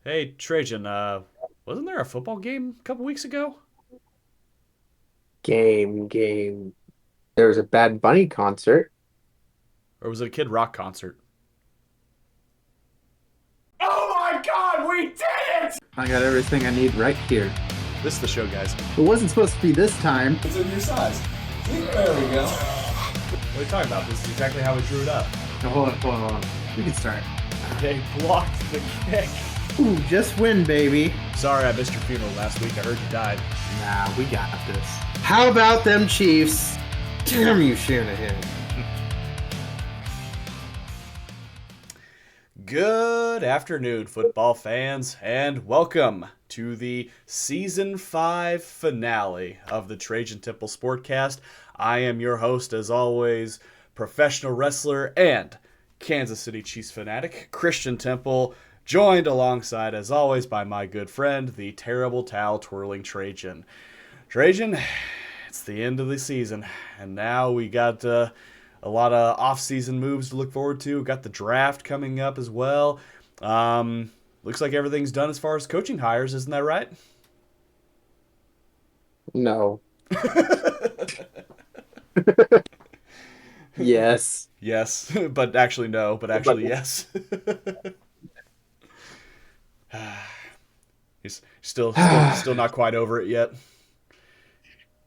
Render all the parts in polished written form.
Hey, Trajan, wasn't there a football game a couple weeks ago? Game. There was a Bad Bunny concert. Or was it a Kid Rock concert? Oh my god, we did it! I got everything I need right here. This is the show, guys. It wasn't supposed to be this time. It's in your size. There we go. What are you talking about? This is exactly how we drew it up. Oh, hold on. We can start. They blocked the kick. Ooh, just win, baby. Sorry I missed your funeral last week. I heard you died. Nah, we got this. How about them Chiefs? Damn you, Shanahan. Good afternoon, football fans, and welcome to the Season 5 finale of the Trajan Temple Sportcast. I am your host, as always, professional wrestler and Kansas City Chiefs fanatic, Christian Temple, joined alongside, as always, by my good friend, the terrible towel twirling Trajan. Trajan, it's the end of the season, and now we got a lot of off-season moves to look forward to. We've got the draft coming up as well. Looks like everything's done as far as coaching hires, isn't that right? No. Yes. Yes, but actually no, but But actually yes. He's still not quite over it yet.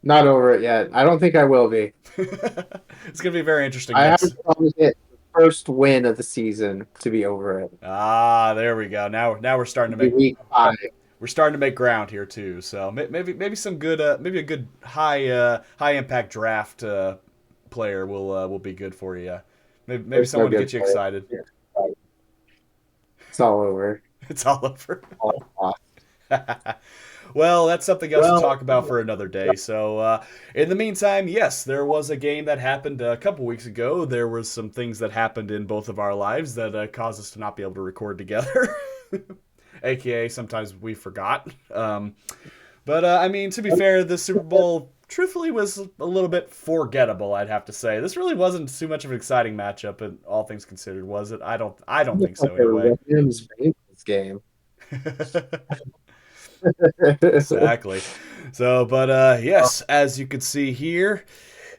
not over it yet. I don't think I will be. It's gonna be very interesting I next. haven't probably hit the first win of the season to be over it. Ah, there we go. Now we're starting to It'll be make week 5. we're starting to make ground here too. So maybe some good maybe a good high impact draft player will be good for you. Maybe There's no someone to good get you play. excited. It's all over. It's all over. All lost. Well, that's something else to Well, talk about for another day. So, in the meantime, yes, there was a game that happened a couple weeks ago. There was some things that happened in both of our lives that caused us to not be able to record together. AKA, sometimes we forgot. But I mean, to be fair, the Super Bowl truthfully was a little bit forgettable. I'd have to say this really wasn't too much of an exciting matchup, and all things considered, was it? I don't think it's like so a anyway. Rams-Bengals game. Exactly. So, but yes, as you can see here,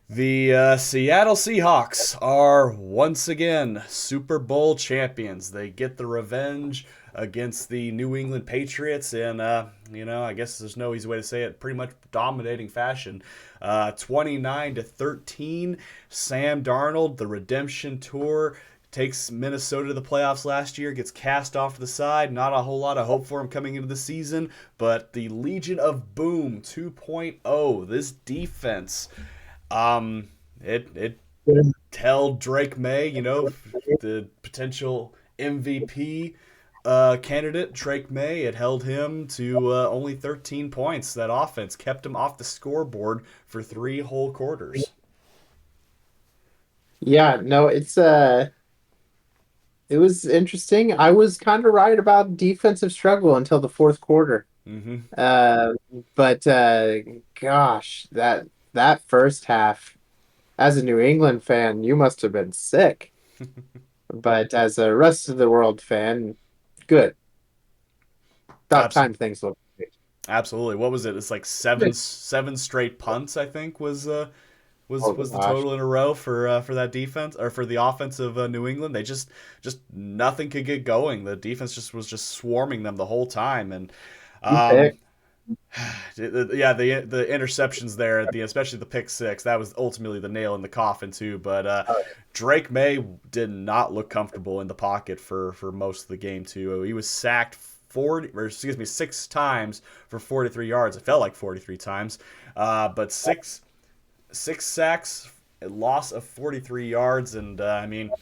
the Seattle Seahawks are once again Super Bowl champions. They get the revenge against the New England Patriots in, I guess there's no easy way to say it, pretty much dominating fashion. 29-13. Sam Darnold, the redemption tour, takes Minnesota to the playoffs last year, gets cast off to the side. Not a whole lot of hope for him coming into the season, but the Legion of Boom 2.0, this defense, it held Drake May, the potential MVP candidate, Drake May. It held him to only 13 points. That offense kept him off the scoreboard for 3 whole quarters. Yeah, no, it was interesting. I was kind of right about defensive struggle until the fourth quarter. Mm-hmm. Uh, but gosh, that first half, as a New England fan, you must have been sick. But as a rest of the world fan, good. About Absolutely. time things look great. Absolutely. What was it? It's like seven straight punts. I think Oh was the gosh. total in a row for that defense or for the offense of New England. They just nothing could get going. The defense was just swarming them the whole time, and You um, pick. yeah, the interceptions there, especially the pick six, that was ultimately the nail in the coffin too. But Drake May did not look comfortable in the pocket for most of the game too. He was sacked 6 times for 43 yards. It felt like 43 times, but six sacks, a loss of 43 yards, and I mean,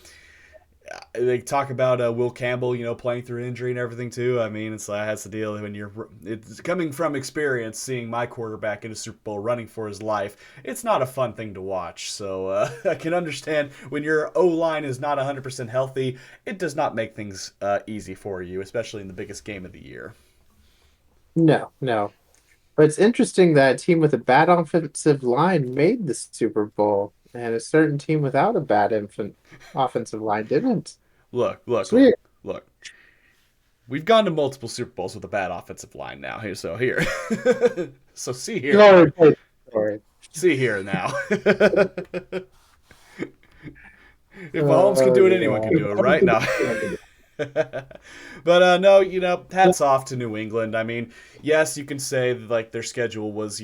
they talk about Will Campbell, playing through injury and everything too. I mean, it's like that's the deal when it's coming from experience, seeing my quarterback in a Super Bowl running for his life. It's not a fun thing to watch. So I can understand when your O line is not 100% healthy, it does not make things easy for you, especially in the biggest game of the year. No, no. But it's interesting that a team with a bad offensive line made the Super Bowl, and a certain team without a bad infant offensive line didn't. Look, look, It's look, weird. look. We've gone to multiple Super Bowls with a bad offensive line now. Here, so here, so see You've here, already played the story. see here now. If Mahomes can Oh do it, anyone can yeah. do it, right? No. But no, hats off to New England. I mean, yes, you can say that, like their schedule was,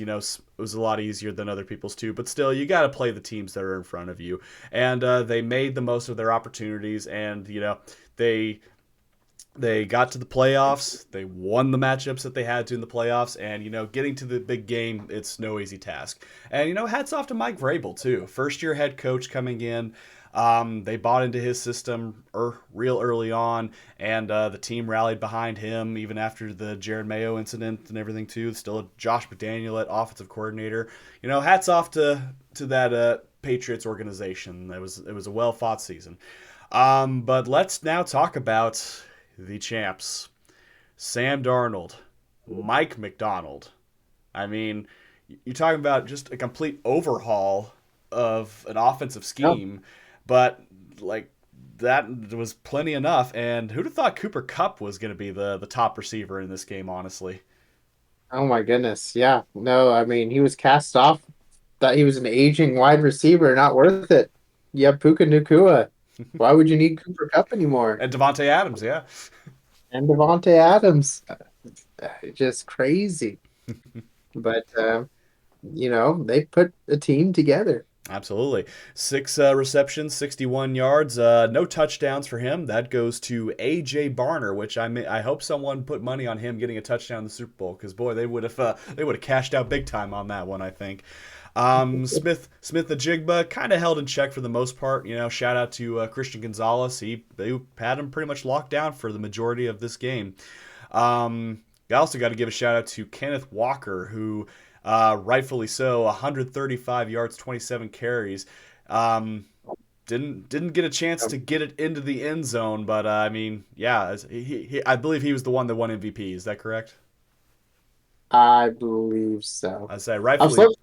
was a lot easier than other people's too, but still, you got to play the teams that are in front of you, and they made the most of their opportunities, and they they got to the playoffs. They won the matchups that they had to in the playoffs, and getting to the big game, it's no easy task. And hats off to Mike Vrabel too, first year head coach coming in. They bought into his system real early on, and the team rallied behind him even after the Jared Mayo incident and everything too. Still Josh McDaniel at offensive coordinator. Hats off to that Patriots organization. It was a well fought season. But let's now talk about the champs, Sam Darnold, Mike McDonald. I mean, you're talking about just a complete overhaul of an offensive Yep. scheme, but like that was plenty enough. And who'd have thought Cooper Kupp was going to be the top receiver in this game? Honestly, Oh my goodness. Yeah. No, I mean he was cast off that he was an aging wide receiver, not worth it. You have Puka Nacua. Why would you need Cooper Cup anymore? and Devonte Adams, yeah, And Devontae Adams. Just crazy. But they put a team together. absolutely. Six receptions, 61 yards, no touchdowns for him. That goes to A.J. Barner, which I hope someone put money on him getting a touchdown in the Super Bowl because boy, they would have cashed out big time on that one. I think. Smith the Jigba kind of held in check for the most part. Shout out to Christian Gonzalez. They had him pretty much locked down for the majority of this game. I also got to give a shout out to Kenneth Walker, who rightfully so, 135 yards, 27 carries. Um, didn't get a chance to get it into the end zone, but I mean, yeah, I believe he was the one that won MVP. Is that correct? I believe so. I say I'm rightfully, so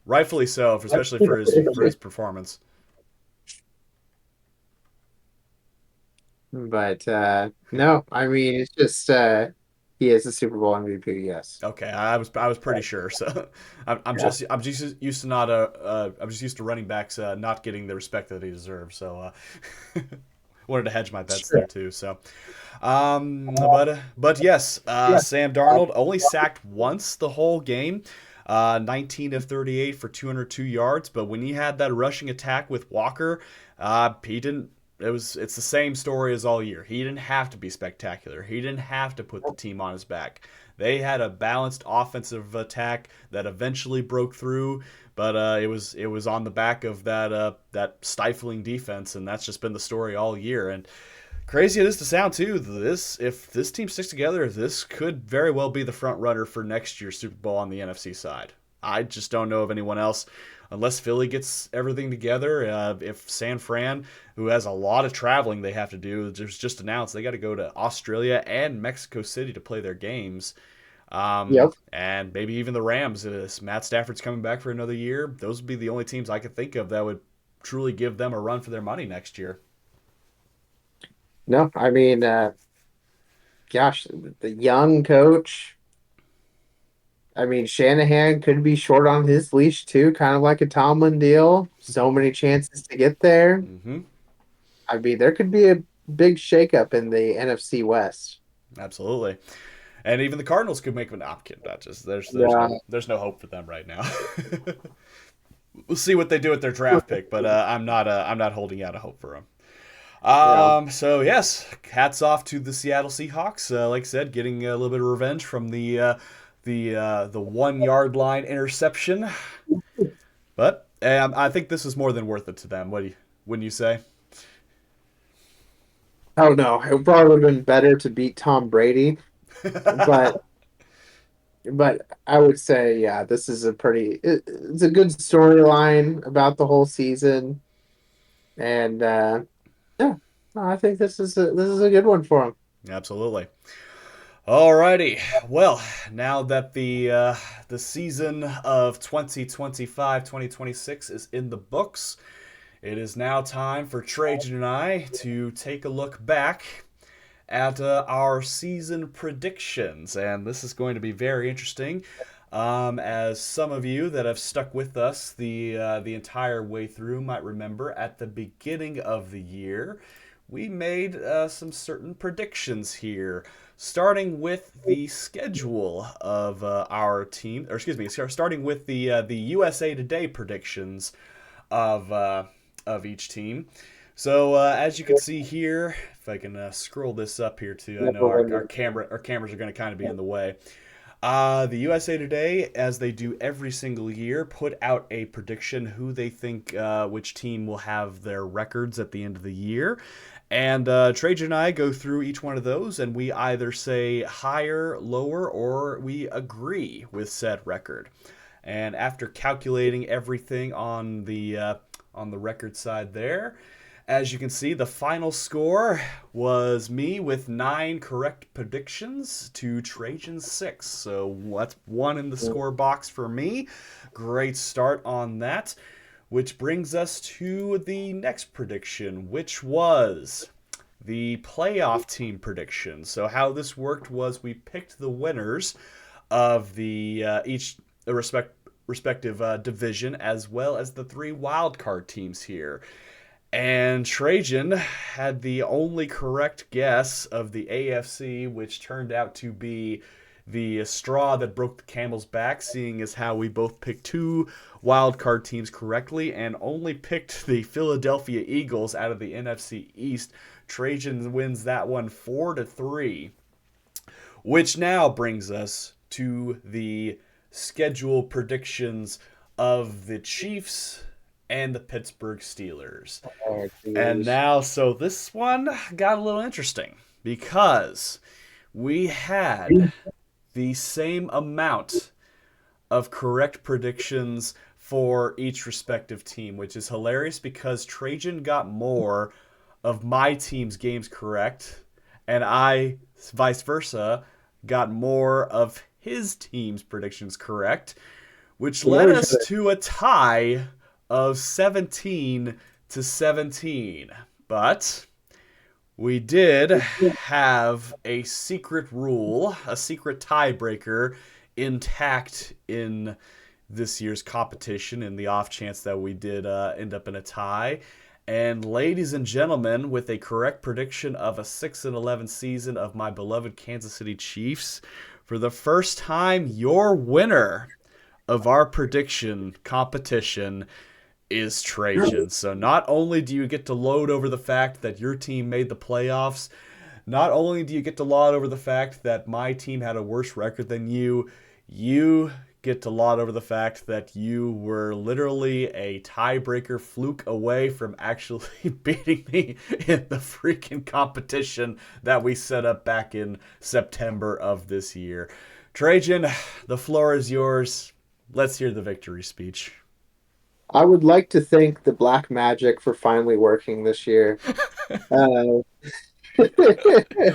rightfully so, especially for his performance. but no, I mean it's just he is a Super Bowl MVP, yes. Okay, I was pretty sure. So I'm just used to not I'm just used to running backs not getting the respect that they deserve. So wanted to hedge my bets there Sure. too. So, but yes, Yeah. Sam Darnold only sacked once the whole game. 19 of 38 for 202 yards. But when he had that rushing attack with Walker, he didn't. It's the same story as all year. He didn't have to be spectacular. He didn't have to put the team on his back. They had a balanced offensive attack that eventually broke through, but it was on the back of that stifling defense, and that's just been the story all year. And crazy it is to sound too. If this team sticks together, this could very well be the front runner for next year's Super Bowl on the NFC side. I just don't know of anyone else, unless Philly gets everything together. If San Fran, who has a lot of traveling they have to do, just announced they got to go to Australia and Mexico City to play their games. Yep. And maybe even the Rams. Matt Stafford's coming back for another year. Those would be the only teams I could think of that would truly give them a run for their money next year. No, I mean gosh, the young coach. I mean, Shanahan could be short on his leash too, kind of like a Tomlin deal. So many chances to get there. Mm-hmm. I mean, there could be a big shakeup in the NFC West. Absolutely. And even the Cardinals could make an option. Not just Yeah, there's no hope for them right now. We'll see what they do with their draft pick, but I'm not holding out a hope for them. yeah. So yes, hats off to the Seattle Seahawks. Like I said, getting a little bit of revenge from the 1 yard line interception. But I think this is more than worth it to them. Wouldn't you say? Oh no, it probably would have been better to beat Tom Brady, but I would say yeah, this is it's a good storyline about the whole season, and yeah, no, I think this is a good one for him. Absolutely. Alrighty. Well, now that the season of 2025-2026 is in the books, it is now time for Trajan and I to take a look back at our season predictions. And this is going to be very interesting. As some of you that have stuck with us the entire way through might remember, at the beginning of the year, we made some certain predictions here, starting with the schedule of our team, or excuse me, starting with the USA Today predictions of each team. So as you can see here, if I can scroll this up here too, I know our cameras are going to kind of be in the way. The USA Today, as they do every single year, put out a prediction who they think which team will have their records at the end of the year. And Trajan and I go through each one of those, and we either say higher, lower, or we agree with said record. And after calculating everything on the record side there, as you can see, the final score was me with 9 correct predictions to Trajan's 6. So that's 1 in the score box for me. Great start on that. Which brings us to the next prediction, which was the playoff team prediction. So how this worked was we picked the winners of each respective division, as well as the 3 wildcard teams here. And Trajan had the only correct guess of the AFC, which turned out to be the straw that broke the camel's back, seeing as how we both picked 2 wildcard teams correctly and only picked the Philadelphia Eagles out of the NFC East. Trajan wins that one 4-3, which now brings us to the schedule predictions of the Chiefs and the Pittsburgh Steelers. Oh, And now, so this one got a little interesting because we had the same amount of correct predictions for each respective team, which is hilarious because Trajan got more of my team's games correct, and I, vice versa, got more of his team's predictions correct, which led us to a tie of 17-17. But we did have a secret rule, a secret tiebreaker intact in this year's competition in the off chance that we did end up in a tie. And ladies and gentlemen, with a correct prediction of a 6-11 season of my beloved Kansas City Chiefs, for the first time, your winner of our prediction competition is Trajan. So not only do you get to load over the fact that your team made the playoffs, not only do you get to laud over the fact that my team had a worse record than you, you get to laud over the fact that you were literally a tiebreaker fluke away from actually beating me in the freaking competition that we set up back in September of this year. Trajan, the floor is yours. Let's hear the victory speech. I would like to thank the black magic for finally working this year. Uh,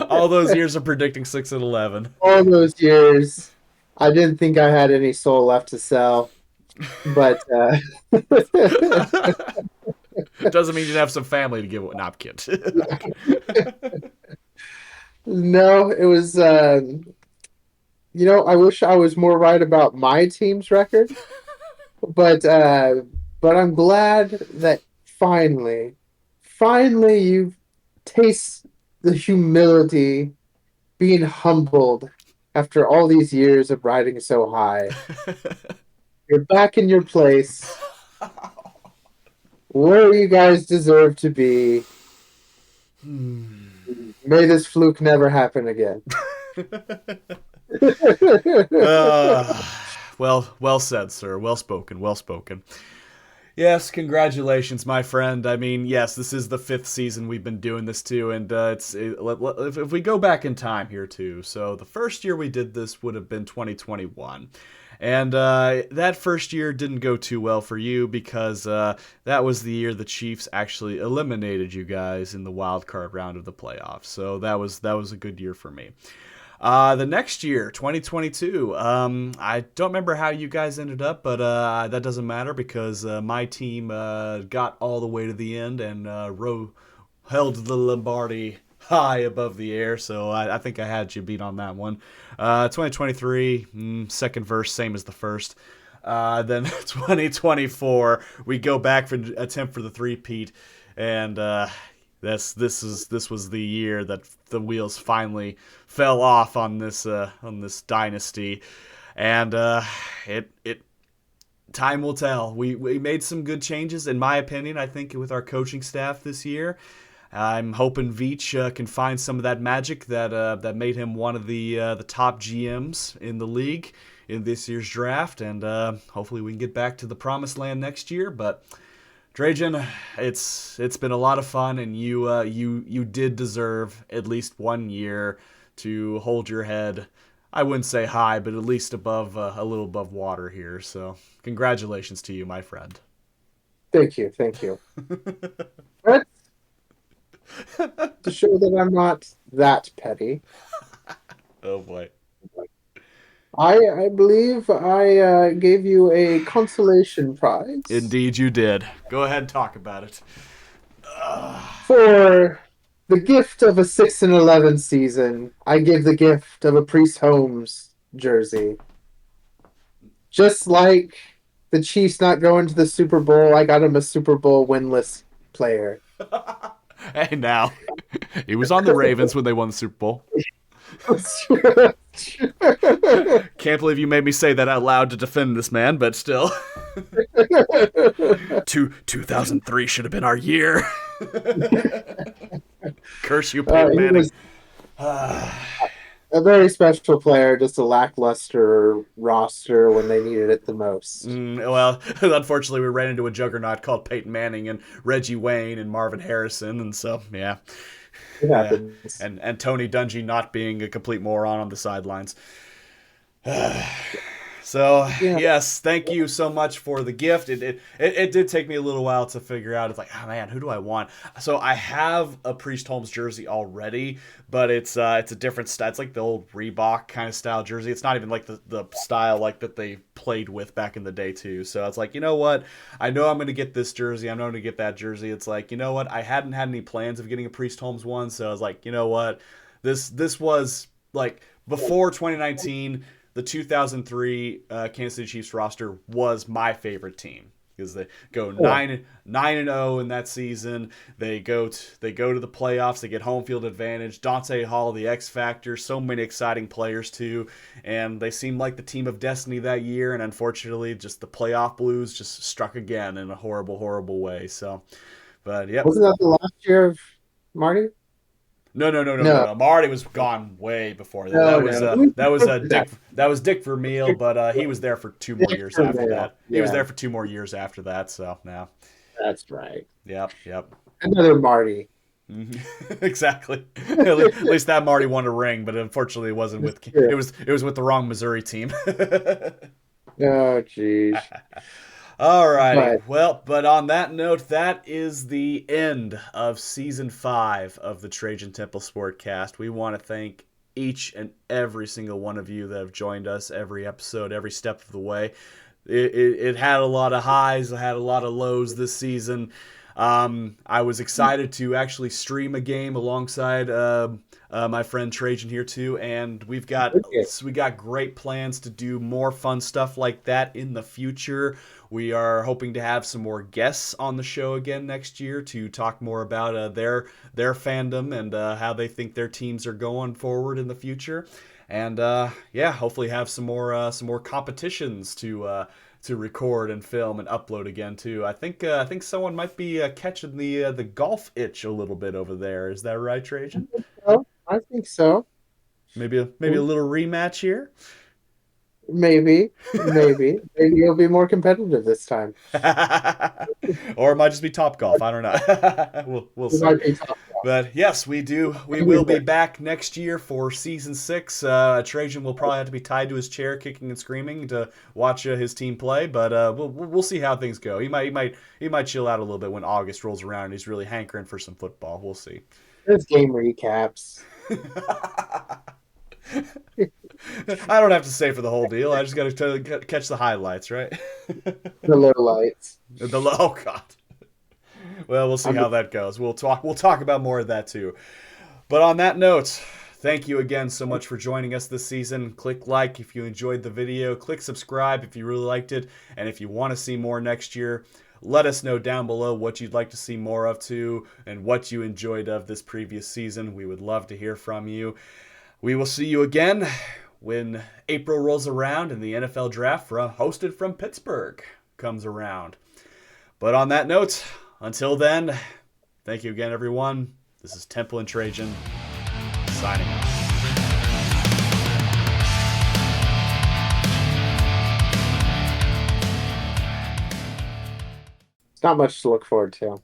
All those years of predicting 6-11. all those years, I didn't think I had any soul left to sell, but Doesn't mean you have some family to give. Nah, I'm kidding. no, it was. I wish I was more right about my team's record, but but I'm glad that finally you taste the humility, being humbled after all these years of riding so high. You're back in your place where you guys deserve to be. May this fluke never happen again. Well said, sir. Well spoken. Well spoken. Yes, congratulations, my friend. I mean, yes, this is the 5th season we've been doing this too, and if we go back in time here too, so the first year we did this would have been 2021. And that first year didn't go too well for you because that was the year the Chiefs actually eliminated you guys in the wild card round of the playoffs. So that was a good year for me. The next year, 2022, I don't remember how you guys ended up, but that doesn't matter because my team got all the way to the end and held the Lombardi high above the air, so I think I had you beat on that one. 2023, second verse, same as the first. Then 2024, we go back for attempt for the three-peat, and this was the year that the wheels finally fell off on this dynasty, and it time will tell. We made some good changes, in my opinion. I think with our coaching staff this year, I'm hoping Veach can find some of that magic that made him one of the top GMs in the league in this year's draft, and hopefully we can get back to the promised land next year. But Trajan, it's been a lot of fun, and you did deserve at least 1 year to hold your head. I wouldn't say high, but at least above a little above water here. So congratulations to you, my friend. Thank you, thank you. But to show that I'm not that petty, Oh boy. I believe I gave you a consolation prize Indeed, you did. Go ahead and talk about it. for the gift of a 6-11 season. I give the gift of a Priest Holmes jersey. Just like the Chiefs not going to the Super Bowl, I got him a Super Bowl winless player. Hey, now he was on the Ravens when they won the Super Bowl. Can't believe you made me say that out loud to defend this man, but still. 2003 should have been our year. Curse you, Peyton He Manning. was a very special player, just a lackluster roster when they needed it the most. Well, unfortunately, we ran into a juggernaut called Peyton Manning and Reggie Wayne and Marvin Harrison, and so yeah. It Yeah, happens. and Tony Dungy not being a complete moron on the sidelines. So Yeah. yes, thank you so much for the gift. It did take me a little while to figure out. It's like, oh man, who do I want? So I have a Priest Holmes jersey already, but it's a different style. It's like the old Reebok kind of style jersey. It's not even like the style like that they played with back in the day too. So it's like, you know what? I know I'm gonna get this jersey. I'm going to get that jersey. It's like, you know what? I hadn't had any plans of getting a Priest Holmes one, so I was like, you know what? This was like before 2019, the 2003 Kansas City Chiefs roster was my favorite team because they go Cool. 9-0 in that season. They go to the playoffs. They get home field advantage. Dante Hall, the X Factor, so many exciting players too, and they seemed like the team of destiny that year. And unfortunately, just the playoff blues just struck again in a horrible, horrible way. So, but yep. Wasn't that the last year of Marty? No, No. Marty was gone way before that. no, no. That was Dick Vermeil, but he was there for 2 more years after that. He was Yeah, there for 2 more years after that. So now, that's right. yep. Another Marty. Exactly. At least that Marty won a ring, but unfortunately, it wasn't with Yeah. it was with the wrong Missouri team. Oh, jeez. Alrighty. But Well, but on that note, that is the end of season 5 of the Trajan Temple Sportcast. We want to thank each and every single one of you that have joined us every episode, every step of the way. It had a lot of highs, it had a lot of lows this season. I was excited to actually stream a game alongside my friend Trajan here too, and okay. we got great plans to do more fun stuff like that in the future. We are hoping to have some more guests on the show again next year to talk more about their fandom and how they think their teams are going forward in the future, and yeah, hopefully have some more competitions to record and film and upload again too. I think someone might be catching the golf itch a little bit over there. Is that right, Trajan? So, I think so. Maybe a little rematch here. Maybe you'll be more competitive this time. Or it might just be Top Golf. I don't know. We'll It see. might be tough. But yes, we do. We will be back next year for season 6. Trajan will probably have to be tied to his chair, kicking and screaming to watch his team play. But we'll see how things go. He might chill out a little bit when August rolls around and he's really hankering for some football. We'll see. There's game recaps. I don't have to say for the whole deal. I just got to catch the highlights, right? The low lights. Oh God. Well, we'll see how that goes. We'll talk about more of that too. But on that note, thank you again so much for joining us this season. Click like if you enjoyed the video. Click subscribe if you really liked it. And if you want to see more next year, let us know down below what you'd like to see more of too and what you enjoyed of this previous season. We would love to hear from you. We will see you again when April rolls around and the NFL draft hosted from Pittsburgh comes around. But on that note, until then, thank you again, everyone. This is Temple and Trajan signing off. It's not much to look forward to.